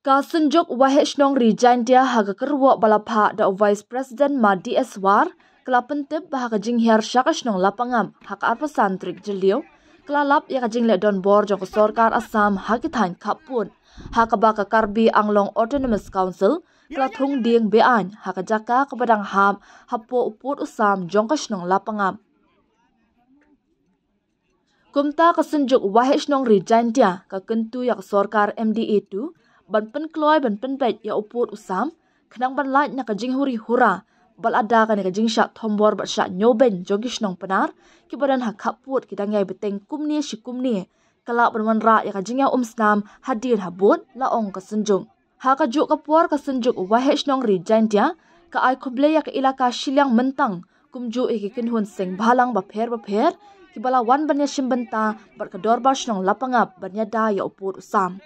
Kasunjuk Wahishnong Rijantia haga kerwa balapha da Vice President Madi Eswar kelapentep bahaga jinghiar syakashnong lapangam haka arpasan trik jeliu kelalap ya kajing le don bor jong sorkar Assam hakithan kapun haka baka Karbi Anglong Autonomous Council kelathung ding bean haka jaka kebadang ham hapo uput usam jong kashnong lapangam. Kumta kasunjuk Wahishnong Rijantia ka kentu yak sorkar MDA tu ban pen kloy ban pen pet ya uput usam kenang ban lait na kajing huri hura bal ada kan kajing syak thombor bat syak nyoben jogish nong penar ki badan hak kaput kita ngai beteng kumni shikumni kala ban ra ya kajing ya umsnam hadir habut laong kasunjung ha ka juk kapuar kasunjuk Wahishnong Rijantia ka ai khoble ya ka ilaka shilyang mentang kumju ikikin hun sing bhalang ba pher ki bala wan ban ya shimbenta bat ka dorbar shnong lapangap ban ya da ya uput usam.